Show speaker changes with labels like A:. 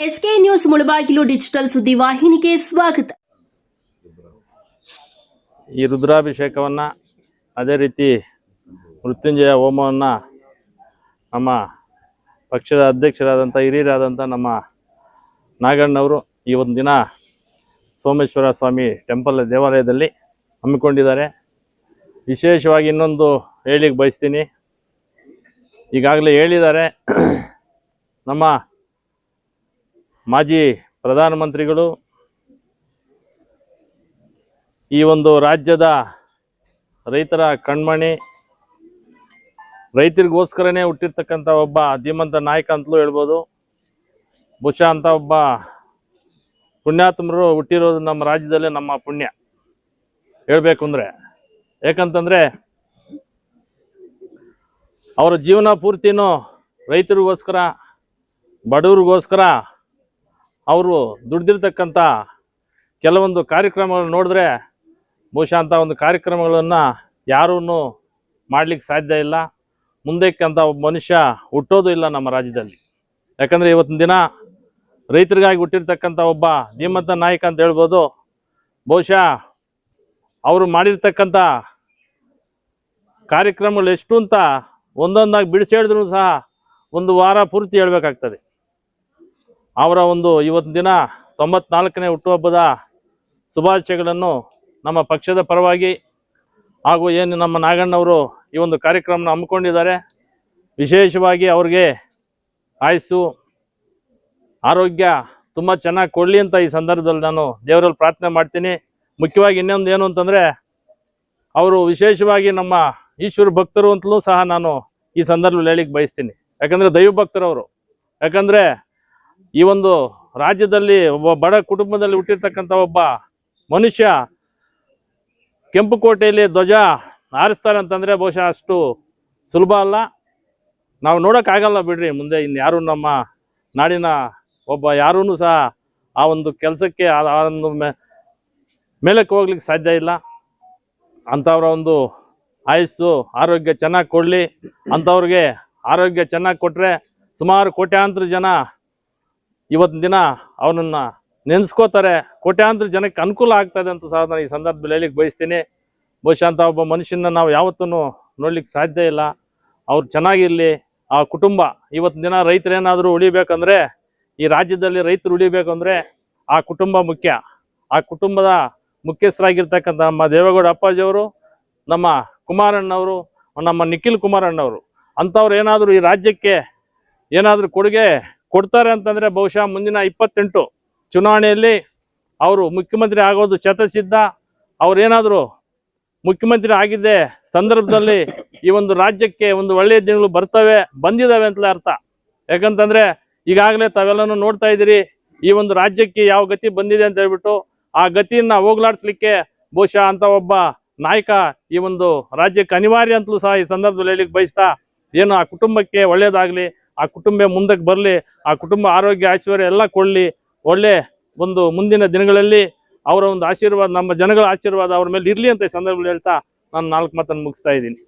A: SK news Mulbagal digital ಸುದ್ದಿವಾಹಿನಿಗೆ ಸ್ವಾಗತ.
B: ಈ ರುದ್ರಾಭಿಷೇಕವನ್ನು ಅದೇ ರೀತಿ ಮೃತ್ಯುಂಜಯ ಹೋಮವನ್ನು ನಮ್ಮ ಪಕ್ಷದ ಅಧ್ಯಕ್ಷರಾದಂಥ ಹಿರಿಯರಾದಂಥ ನಮ್ಮ ನಾಗಣ್ಣವರು ಈ ಒಂದು ದಿನ ಸೋಮೇಶ್ವರ ಸ್ವಾಮಿ ಟೆಂಪಲ್ ದೇವಾಲಯದಲ್ಲಿ ಹಮ್ಮಿಕೊಂಡಿದ್ದಾರೆ. ವಿಶೇಷವಾಗಿ ಇನ್ನೊಂದು ಹೇಳಿಕ್ಕೆ ಬಯಸ್ತೀನಿ. ಈಗಾಗಲೇ ಹೇಳಿದ್ದಾರೆ, ನಮ್ಮ ಮಾಜಿ ಪ್ರಧಾನಮಂತ್ರಿಗಳು ಈ ಒಂದು ರಾಜ್ಯದ ರೈತರ ಕಣ್ಮಣಿ, ರೈತರಿಗೋಸ್ಕರನೇ ಹುಟ್ಟಿರ್ತಕ್ಕಂಥ ಒಬ್ಬ ಧೀಮಂತ ನಾಯಕ ಅಂತಲೂ ಹೇಳ್ಬೋದು. ಬಹುಶಃ ಅಂತ ಒಬ್ಬ ಪುಣ್ಯಾತ್ಮರು ಹುಟ್ಟಿರೋದು ನಮ್ಮ ರಾಜ್ಯದಲ್ಲೇ ನಮ್ಮ ಪುಣ್ಯ ಹೇಳಬೇಕು ಅಂದರೆ. ಯಾಕಂತಂದರೆ ಅವರ ಜೀವನ ಪೂರ್ತಿನೂ ರೈತರಿಗೋಸ್ಕರ, ಬಡವರಿಗೋಸ್ಕರ ಅವರು ದುಡ್ದಿರ್ತಕ್ಕಂಥ ಕೆಲವೊಂದು ಕಾರ್ಯಕ್ರಮಗಳು ನೋಡಿದ್ರೆ ಬಹುಶಃ ಅಂಥ ಒಂದು ಕಾರ್ಯಕ್ರಮಗಳನ್ನು ಯಾರೂ ಮಾಡಲಿಕ್ಕೆ ಸಾಧ್ಯ ಇಲ್ಲ. ಮುಂದಕ್ಕೆ ಅಂತ ಒಬ್ಬ ಮನುಷ್ಯ ಹುಟ್ಟೋದು ಇಲ್ಲ ನಮ್ಮ ರಾಜ್ಯದಲ್ಲಿ. ಯಾಕಂದರೆ ಇವತ್ತಿನ ದಿನ ರೈತರಿಗಾಗಿ ಹುಟ್ಟಿರ್ತಕ್ಕಂಥ ಒಬ್ಬ ಧೀಮಂತ ನಾಯಕ ಅಂತ ಹೇಳ್ಬೋದು. ಬಹುಶಃ ಅವರು ಮಾಡಿರ್ತಕ್ಕಂಥ ಕಾರ್ಯಕ್ರಮಗಳು ಎಷ್ಟು ಅಂತ ಒಂದೊಂದಾಗಿ ಬಿಡಿಸಿ ಹೇಳಿದ್ರು ಸಹ ಒಂದು ವಾರ ಪೂರ್ತಿ ಹೇಳಬೇಕಾಗ್ತದೆ. ಅವರ ಒಂದು ಇವತ್ತಿನ ದಿನ 94ನೇ ಹುಟ್ಟುಹಬ್ಬದ ಶುಭಾಶಯಗಳನ್ನು ನಮ್ಮ ಪಕ್ಷದ ಪರವಾಗಿ ಹಾಗೂ ಏನು ನಮ್ಮ ನಾಗಣ್ಣವರು ಈ ಒಂದು ಕಾರ್ಯಕ್ರಮನ ಹಮ್ಮಿಕೊಂಡಿದ್ದಾರೆ. ವಿಶೇಷವಾಗಿ ಅವ್ರಿಗೆ ಆಯುಸ್ಸು ಆರೋಗ್ಯ ತುಂಬ ಚೆನ್ನಾಗಿ ಕೊಡಲಿ ಅಂತ ಈ ಸಂದರ್ಭದಲ್ಲಿ ನಾನು ದೇವರಲ್ಲಿ ಪ್ರಾರ್ಥನೆ ಮಾಡ್ತೀನಿ. ಮುಖ್ಯವಾಗಿ ಇನ್ನೊಂದು ಏನು ಅಂತಂದರೆ, ಅವರು ವಿಶೇಷವಾಗಿ ನಮ್ಮ ಈಶ್ವರ ಭಕ್ತರು ಅಂತಲೂ ಸಹ ನಾನು ಈ ಸಂದರ್ಭದಲ್ಲಿ ಹೇಳಿಕ್ಕೆ ಬಯಸ್ತೀನಿ. ಯಾಕಂದರೆ ದೈವ ಭಕ್ತರವರು. ಯಾಕಂದರೆ ಈ ಒಂದು ರಾಜ್ಯದಲ್ಲಿ ಒಬ್ಬ ಬಡ ಕುಟುಂಬದಲ್ಲಿ ಹುಟ್ಟಿರ್ತಕ್ಕಂಥ ಒಬ್ಬ ಮನುಷ್ಯ ಕೆಂಪುಕೋಟೆಯಲ್ಲಿ ಧ್ವಜ ಹಾರಿಸ್ತಾರೆ ಅಂತಂದರೆ ಬಹುಶಃ ಅಷ್ಟು ಸುಲಭ ಅಲ್ಲ. ನಾವು ನೋಡೋಕ್ಕಾಗಲ್ಲ ಬಿಡ್ರಿ. ಮುಂದೆ ಇನ್ಯಾರೂ ನಮ್ಮ ನಾಡಿನ ಒಬ್ಬ ಯಾರೂ ಸಹ ಆ ಒಂದು ಕೆಲಸಕ್ಕೆ ಆ ಒಂದು ಮೇಲಕ್ಕೆ ಹೋಗ್ಲಿಕ್ಕೆ ಸಾಧ್ಯ ಇಲ್ಲ. ಅಂಥವ್ರ ಒಂದು ಆಯುಸ್ಸು ಆರೋಗ್ಯ ಚೆನ್ನಾಗಿ ಕೊಡಲಿ. ಅಂಥವ್ರಿಗೆ ಆರೋಗ್ಯ ಚೆನ್ನಾಗಿ ಕೊಟ್ಟರೆ ಸುಮಾರು ಕೋಟ್ಯಾಂತರ ಜನ ಇವತ್ತಿನ ದಿನ ಅವನನ್ನು ನೆನೆಸ್ಕೋತಾರೆ. ಕೋಟ್ಯಾಂತರ ಜನಕ್ಕೆ ಅನುಕೂಲ ಆಗ್ತದೆ ಅಂತ ಸಹ ನಾನು ಈ ಸಂದರ್ಭದಲ್ಲಿ ಹೇಳಿಕ್ಕೆ ಬಯಸ್ತೀನಿ. ಬಹುಶಃ ಅಂತ ಒಬ್ಬ ಮನುಷ್ಯನ ನಾವು ಯಾವತ್ತೂ ನೋಡ್ಲಿಕ್ಕೆ ಸಾಧ್ಯ ಇಲ್ಲ. ಅವ್ರು ಚೆನ್ನಾಗಿರಲಿ. ಆ ಕುಟುಂಬ ಇವತ್ತಿನ ದಿನ ರೈತರೇನಾದರೂ ಉಳಿಬೇಕಂದ್ರೆ, ಈ ರಾಜ್ಯದಲ್ಲಿ ರೈತರು ಉಳಿಬೇಕಂದ್ರೆ ಆ ಕುಟುಂಬ ಮುಖ್ಯ. ಆ ಕುಟುಂಬದ ಮುಖ್ಯಸ್ಥರಾಗಿರ್ತಕ್ಕಂಥ ನಮ್ಮ ದೇವೇಗೌಡ ಅಪ್ಪಾಜಿಯವರು, ನಮ್ಮ ಕುಮಾರಣ್ಣವರು, ನಮ್ಮ ನಿಖಿಲ್ ಕುಮಾರಣ್ಣವರು ಅಂಥವ್ರು ಏನಾದರೂ ಈ ರಾಜ್ಯಕ್ಕೆ ಏನಾದರೂ ಕೊಡುಗೆ ಕೊಡ್ತಾರೆ ಅಂತಂದರೆ ಬಹುಶಃ ಮುಂದಿನ 28 ಚುನಾವಣೆಯಲ್ಲಿ ಅವರು ಮುಖ್ಯಮಂತ್ರಿ ಆಗೋದು ಶತಸಿದ್ಧ. ಅವರೇನಾದರೂ ಮುಖ್ಯಮಂತ್ರಿ ಆಗಿದ್ದೆ ಸಂದರ್ಭದಲ್ಲಿ ಈ ಒಂದು ರಾಜ್ಯಕ್ಕೆ ಒಂದು ಒಳ್ಳೆಯ ದಿನಗಳು ಬಂದಿದ್ದಾವೆ ಅಂತಲೇ ಅರ್ಥ. ಯಾಕಂತಂದರೆ ಈಗಾಗಲೇ ತಾವೆಲ್ಲನೂ ನೋಡ್ತಾ ಇದ್ದೀರಿ, ಈ ಒಂದು ರಾಜ್ಯಕ್ಕೆ ಯಾವ ಗತಿ ಬಂದಿದೆ ಅಂತ ಹೇಳ್ಬಿಟ್ಟು ಆ ಗತಿಯನ್ನು ಹೋಗ್ಲಾಡಿಸ್ಲಿಕ್ಕೆ ಬಹುಶಃ ಅಂತ ಒಬ್ಬ ನಾಯಕ ಈ ಒಂದು ರಾಜ್ಯಕ್ಕೆ ಅನಿವಾರ್ಯ ಅಂತಲೂ ಸಹ ಈ ಸಂದರ್ಭದಲ್ಲಿ ಹೇಳಿಕ್ಕೆ ಬಯಸ್ತಾ, ಏನು ಆ ಕುಟುಂಬಕ್ಕೆ ಒಳ್ಳೆಯದಾಗಲಿ, ಆ ಕುಟುಂಬ ಮುಂದಕ್ಕೆ ಬರಲಿ, ಆ ಕುಟುಂಬ ಆರೋಗ್ಯ ಐಶ್ವರ್ಯ ಎಲ್ಲ ಕೊಡಲಿ. ಒಳ್ಳೆ ಒಂದು ಮುಂದಿನ ದಿನಗಳಲ್ಲಿ ಅವರ ಒಂದು ಆಶೀರ್ವಾದ, ನಮ್ಮ ಜನಗಳ ಆಶೀರ್ವಾದ ಅವ್ರ ಮೇಲೆ ಇರಲಿ ಅಂತ ಈ ಸಂದರ್ಭದಲ್ಲಿ ಹೇಳ್ತಾ ನಾನು 4 ಮಾತನ್ನು ಮುಗಿಸ್ತಾ ಇದ್ದೀನಿ.